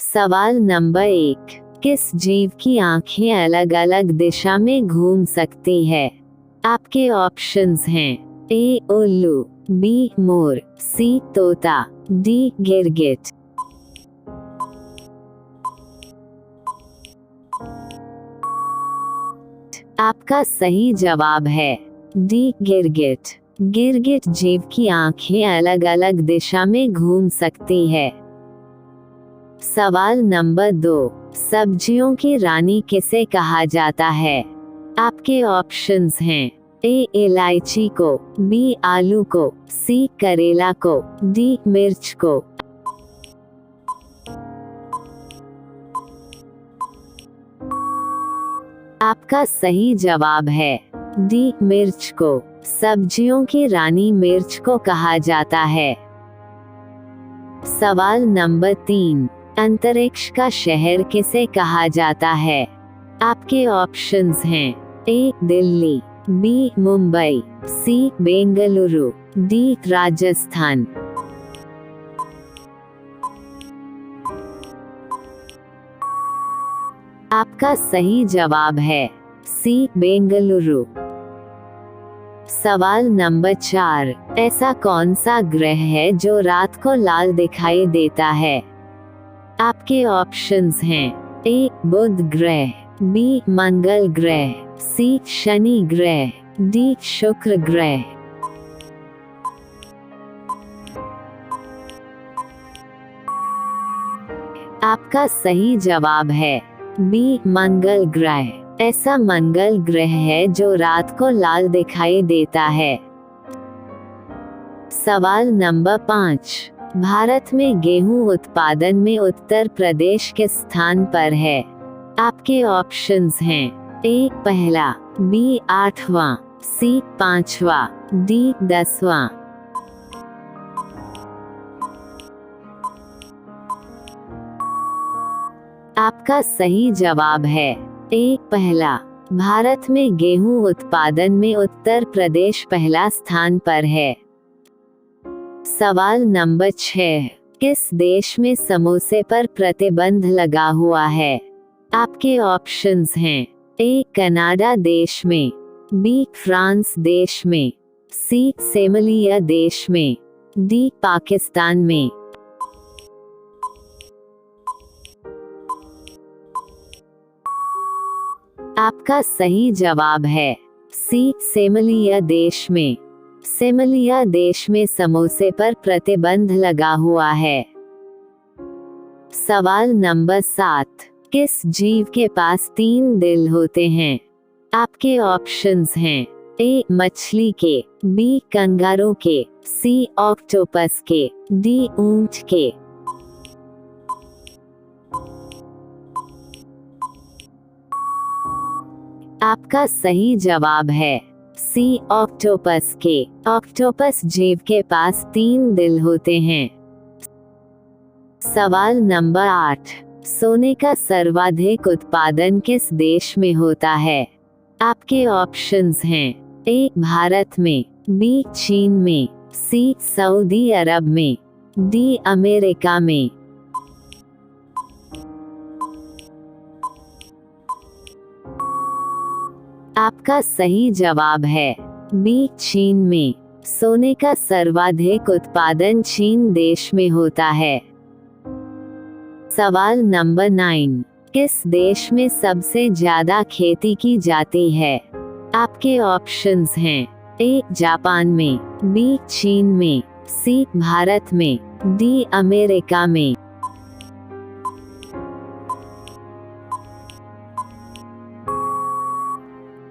सवाल नंबर 1, किस जीव की आंखें अलग अलग दिशा में घूम सकती है? आपके ऑप्शंस हैं ए उल्लू, बी मोर, सी तोता, डी गिरगिट। आपका सही जवाब है डी गिरगिट। गिरगिट जीव की आंखें अलग अलग दिशा में घूम सकती है। सवाल नंबर 2, सब्जियों की रानी किसे कहा जाता है? आपके ऑप्शंस हैं ए इलायची को, बी आलू को, सी करेला को, डी मिर्च को। आपका सही जवाब है डी मिर्च को। सब्जियों की रानी मिर्च को कहा जाता है। सवाल नंबर 3, अंतरिक्ष का शहर किसे कहा जाता है? आपके ऑप्शंस हैं ए दिल्ली, बी मुंबई, सी बेंगलुरु, डी राजस्थान। आपका सही जवाब है सी बेंगलुरु। सवाल नंबर 4, ऐसा कौन सा ग्रह है जो रात को लाल दिखाई देता है? आपके ऑप्शंस हैं ए बुध ग्रह, बी मंगल ग्रह, सी शनि ग्रह, डी शुक्र ग्रह। आपका सही जवाब है बी मंगल ग्रह। ऐसा मंगल ग्रह है जो रात को लाल दिखाई देता है। सवाल नंबर 5, भारत में गेहूं उत्पादन में उत्तर प्रदेश किस स्थान पर है? आपके ऑप्शंस हैं ए पहला, बी 8वां, सी 5वां, डी 10वां। आपका सही जवाब है ए पहला। भारत में गेहूं उत्पादन में उत्तर प्रदेश पहला स्थान पर है। सवाल नंबर 6, किस देश में समोसे पर प्रतिबंध लगा हुआ है? आपके ऑप्शंस हैं ए कनाडा देश में, बी फ्रांस देश में, सी सोमालिया देश में, डी पाकिस्तान में। आपका सही जवाब है सी सोमालिया देश में। सोमालिया देश में समोसे पर प्रतिबंध लगा हुआ है। सवाल नंबर 7, किस जीव के पास 3 दिल होते हैं? आपके ऑप्शंस हैं ए मछली के, बी कंगारू के, सी ऑक्टोपस के, डी ऊंट के। आपका सही जवाब है सी ऑक्टोपस के। ऑक्टोपस जीव के पास 3 दिल होते हैं। सवाल नंबर 8, सोने का सर्वाधिक उत्पादन किस देश में होता है? आपके ऑप्शंस हैं ए भारत में, बी चीन में, सी सऊदी अरब में, डी अमेरिका में। आपका सही जवाब है बी चीन में। सोने का सर्वाधिक उत्पादन चीन देश में होता है। सवाल नंबर 9, किस देश में सबसे ज्यादा खेती की जाती है? आपके ऑप्शंस हैं ए जापान में, बी चीन में, सी भारत में, डी अमेरिका में।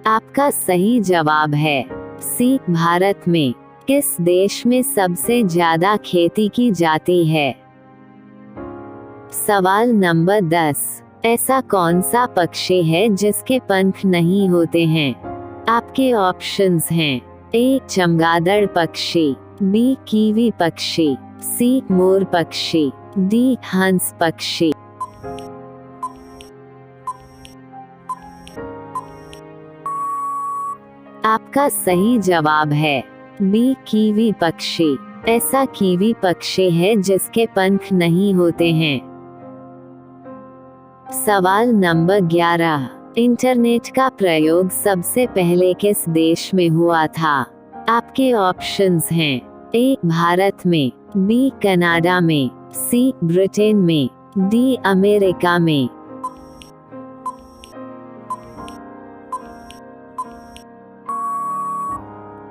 आपका सही जवाब है सी भारत में। किस देश में सबसे ज्यादा खेती की जाती है? सवाल नंबर 10, ऐसा कौन सा पक्षी है जिसके पंख नहीं होते हैं? आपके ऑप्शंस हैं ए चमगादड़ पक्षी, बी कीवी पक्षी, सी मोर पक्षी, डी हंस पक्षी। आपका सही जवाब है बी कीवी पक्षी। ऐसा कीवी पक्षी है जिसके पंख नहीं होते हैं। सवाल नंबर 11, इंटरनेट का प्रयोग सबसे पहले किस देश में हुआ था? आपके ऑप्शंस हैं ए भारत में, बी कनाडा में, सी ब्रिटेन में, डी अमेरिका में।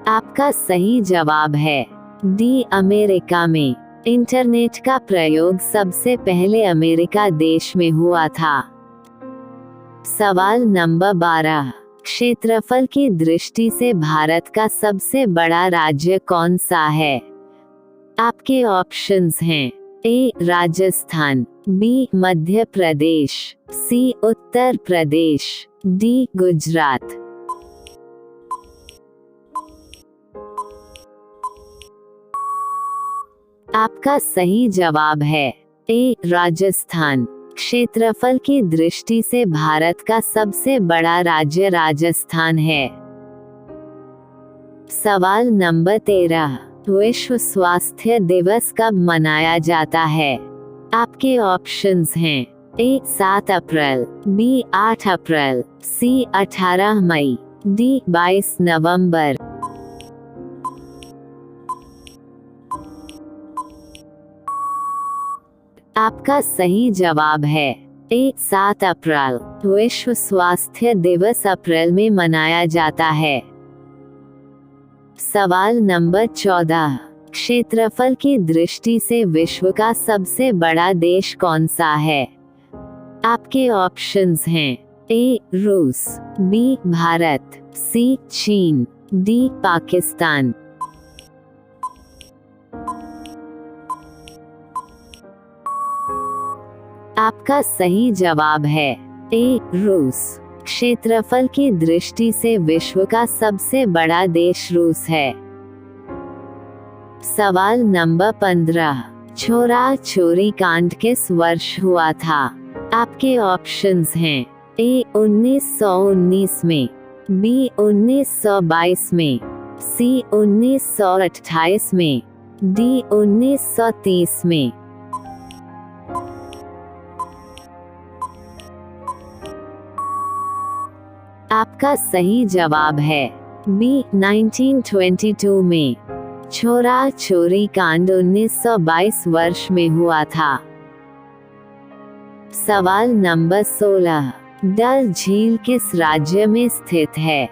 आपका सही जवाब है डी अमेरिका में। इंटरनेट का प्रयोग सबसे पहले अमेरिका देश में हुआ था। सवाल नंबर 12, क्षेत्रफल की दृष्टि से भारत का सबसे बड़ा राज्य कौन सा है? आपके ऑप्शंस हैं ए राजस्थान, बी मध्य प्रदेश, सी उत्तर प्रदेश, डी गुजरात। आपका सही जवाब है ए राजस्थान। क्षेत्रफल की दृष्टि से भारत का सबसे बड़ा राज्य राजस्थान है। सवाल नंबर 13, विश्व स्वास्थ्य दिवस कब मनाया जाता है? आपके ऑप्शंस हैं ए 7 अप्रैल, बी 8 अप्रैल, सी 18 मई, डी 22 नवंबर। आपका सही जवाब है ए 7 अप्रैल। विश्व स्वास्थ्य दिवस अप्रैल में मनाया जाता है। सवाल नंबर 14, क्षेत्रफल की दृष्टि से विश्व का सबसे बड़ा देश कौन सा है? आपके ऑप्शंस हैं ए रूस, बी भारत, सी चीन, डी पाकिस्तान। आपका सही जवाब है ए रूस। क्षेत्रफल की दृष्टि से विश्व का सबसे बड़ा देश रूस है। सवाल नंबर 15, छोरा छोरी कांड किस वर्ष हुआ था? आपके ऑप्शंस हैं ए 1919 में, बी 1922 में, सी 1928 में, डी 1930 में। आपका सही जवाब है बी 1922 में। छोरा छोरी कांड 1922 वर्ष में हुआ था। सवाल नंबर 16, डल झील किस राज्य में स्थित है?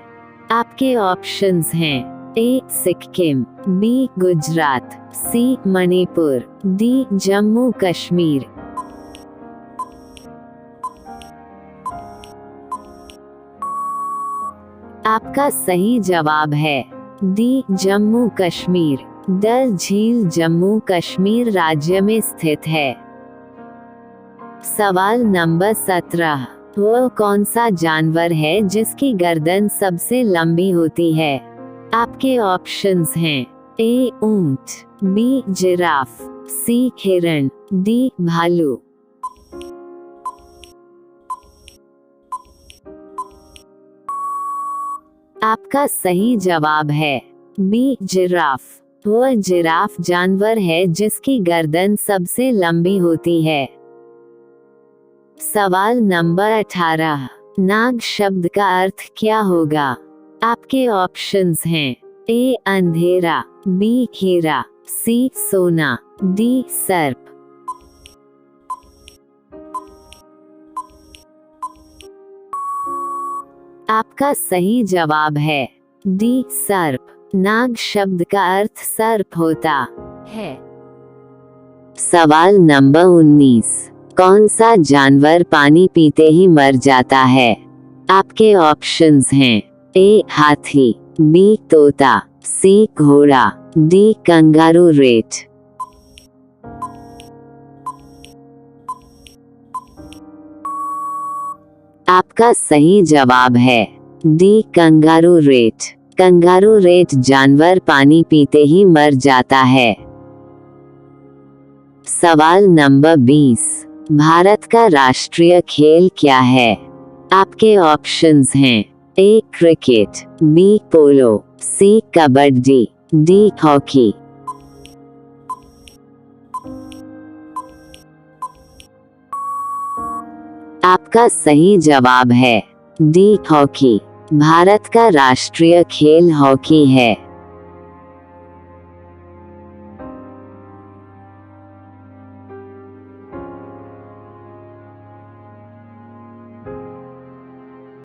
आपके ऑप्शंस हैं ए सिक्किम, बी गुजरात, सी मणिपुर, डी जम्मू कश्मीर। आपका सही जवाब है डी जम्मू कश्मीर। डल झील जम्मू कश्मीर राज्य में स्थित है। सवाल नंबर 17, वह कौन सा जानवर है जिसकी गर्दन सबसे लंबी होती है? आपके ऑप्शंस हैं ए ऊंट, बी जिराफ, सी हिरण, डी भालू। आपका सही जवाब है बी जिराफ। वह जिराफ जानवर है जिसकी गर्दन सबसे लंबी होती है। सवाल नंबर 18, नाग शब्द का अर्थ क्या होगा? आपके ऑप्शंस हैं ए अंधेरा, बी हीरा, सी सोना, डी सर्प। आपका सही जवाब है डी सर्प। नाग शब्द का अर्थ सर्प होता है। सवाल नंबर 19, कौन सा जानवर पानी पीते ही मर जाता है? आपके ऑप्शंस हैं ए हाथी, बी तोता, सी घोड़ा, डी कंगारू रेट। आपका सही जवाब है D kangaroo rat. Kangaroo rat जानवर पानी पीते ही मर जाता है। सवाल नंबर 20, भारत का राष्ट्रीय खेल क्या है? आपके ऑप्शंस हैं ए क्रिकेट, बी पोलो, सी कबड्डी, डी हॉकी। आपका सही जवाब है डी हॉकी। भारत का राष्ट्रीय खेल हॉकी है।